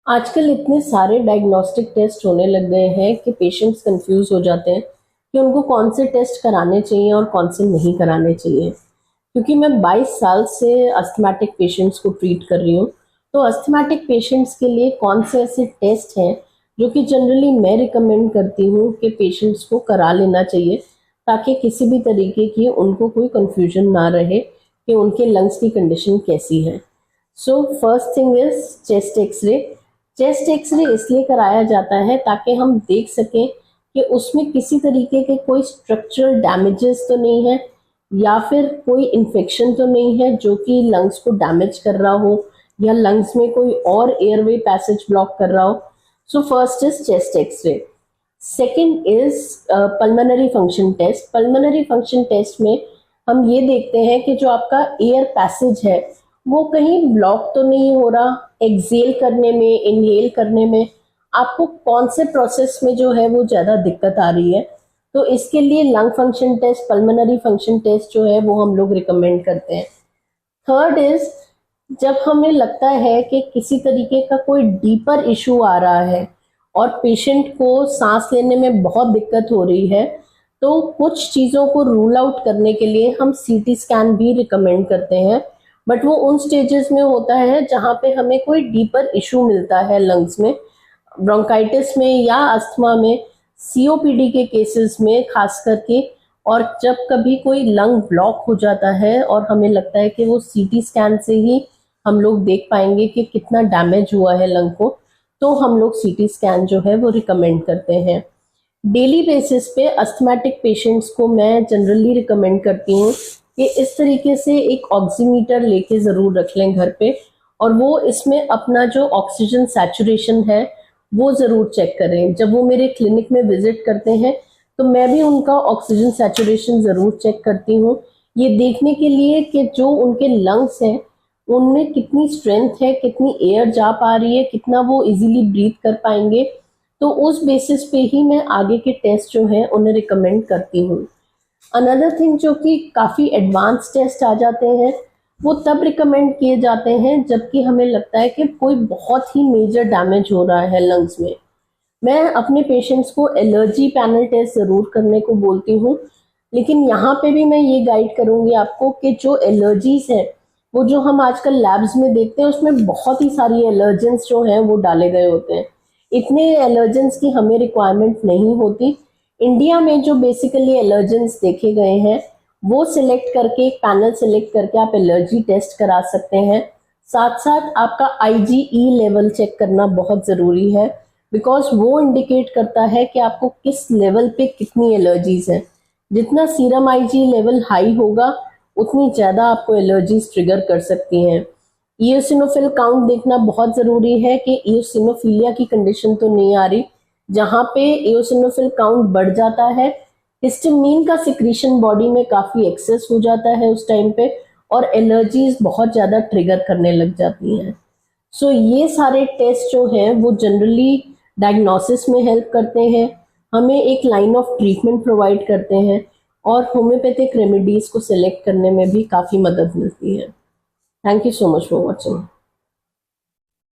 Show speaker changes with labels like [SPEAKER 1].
[SPEAKER 1] आजकल इतने सारे डायग्नोस्टिक टेस्ट होने लग गए हैं कि पेशेंट्स कंफ्यूज हो जाते हैं कि उनको कौन से टेस्ट कराने चाहिए और कौन से नहीं कराने चाहिए। क्योंकि मैं 22 साल से अस्थमैटिक पेशेंट्स को ट्रीट कर रही हूँ, तो अस्थमैटिक पेशेंट्स के लिए कौन से ऐसे टेस्ट हैं जो कि जनरली मैं रिकमेंड करती हूँ कि पेशेंट्स को करा लेना चाहिए, ताकि किसी भी तरीके की उनको कोई कंफ्यूजन ना रहे कि उनके लंग्स की कंडीशन कैसी है। So first thing is chest x-ray. Chest x-ray इसलिए कराया जाता है ताकि हम देख सकें कि उसमें किसी तरीके के कोई स्ट्रक्चरल डैमेजेस तो नहीं है या फिर कोई इन्फेक्शन तो नहीं है जो कि लंग्स को डैमेज कर रहा हो या लंग्स में कोई और एयरवे पैसेज ब्लॉक कर रहा हो। So first is chest x-ray. Second is pulmonary function test. Pulmonary function test में हम ये देखते हैं कि जो आपका एयर पैसेज है वो कहीं ब्लॉक तो नहीं हो रहा, एक्सेल करने में, इनहेल करने में आपको कौन से प्रोसेस में जो है वो ज़्यादा दिक्कत आ रही है। तो इसके लिए lung function test, pulmonary function test जो है वो हम लोग रिकमेंड करते हैं। थर्ड इज जब हमें लगता है कि किसी तरीके का कोई डीपर इशू आ रहा है और पेशेंट को सांस लेने में बहुत दिक्कत हो रही है, तो कुछ चीज़ों को रूल आउट करने के लिए हम सीटी स्कैन भी रिकमेंड करते हैं। बट वो उन स्टेजेस में होता है जहाँ पे हमें कोई डीपर इशू मिलता है लंग्स में, ब्रोंकाइटिस में या अस्थमा में, सीओपीडी के केसेस में खास करके। और जब कभी कोई लंग ब्लॉक हो जाता है और हमें लगता है कि वो सीटी स्कैन से ही हम लोग देख पाएंगे कि कितना डैमेज हुआ है लंग को, तो हम लोग सीटी स्कैन जो है वो रिकमेंड करते हैं। डेली बेसिस पे अस्थमैटिक पेशेंट्स को मैं जनरली रिकमेंड करती हूँ कि इस तरीके से एक ऑक्सीमीटर लेके ज़रूर रख लें घर पे, और वो इसमें अपना जो ऑक्सीजन सैचुरेशन है वो ज़रूर चेक करें। जब वो मेरे क्लिनिक में विजिट करते हैं तो मैं भी उनका ऑक्सीजन सैचुरेशन ज़रूर चेक करती हूँ, ये देखने के लिए कि जो उनके लंग्स हैं उनमें कितनी स्ट्रेंथ है, कितनी एयर जा पा रही है, कितना वो इजीली ब्रीथ कर पाएंगे। तो उस बेसिस पे ही मैं आगे के टेस्ट जो हैं उन्हें रिकमेंड करती हूँ। अनदर थिंग जो कि काफ़ी एडवांस टेस्ट आ जाते हैं वो तब रिकमेंड किए जाते हैं जबकि हमें लगता है कि कोई बहुत ही मेजर डैमेज हो रहा है लंग्स में। मैं अपने पेशेंट्स को एलर्जी पैनल टेस्ट ज़रूर करने को बोलती हूँ, लेकिन यहाँ पे भी मैं ये गाइड करूँगी आपको कि जो एलर्जीज हैं वो जो हम आजकल लैब्स में देखते हैं उसमें बहुत ही सारी एलर्जेंस जो हैं वो डाले गए होते हैं। इतने एलर्जेंस की हमें रिक्वायरमेंट नहीं होती। इंडिया में जो बेसिकली एलर्जेंस देखे गए हैं वो सिलेक्ट करके, एक पैनल सिलेक्ट करके आप एलर्जी टेस्ट करा सकते हैं। साथ साथ आपका आईजीई लेवल चेक करना बहुत ज़रूरी है, बिकॉज वो इंडिकेट करता है कि आपको किस लेवल पे कितनी एलर्जीज हैं। जितना सीरम आईजी लेवल हाई होगा उतनी ज़्यादा आपको एलर्जीज ट्रिगर कर सकती हैं। ईओसिनोफिल काउंट देखना बहुत ज़रूरी है कि ईओसिनोफिलिया की कंडीशन तो नहीं आ रही। जहाँ पे ईओसिनोफिल काउंट बढ़ जाता है, हिस्टामीन का सिक्रीशन बॉडी में काफ़ी एक्सेस हो जाता है उस टाइम पे, और एलर्जीज बहुत ज़्यादा ट्रिगर करने लग जाती हैं। सो ये सारे टेस्ट जो हैं वो जनरली डायग्नोसिस में हेल्प करते हैं, हमें एक लाइन ऑफ ट्रीटमेंट प्रोवाइड करते हैं, और होम्योपैथिक रेमेडीज़ को सिलेक्ट करने में भी काफ़ी मदद मिलती है। Thank you so much for watching.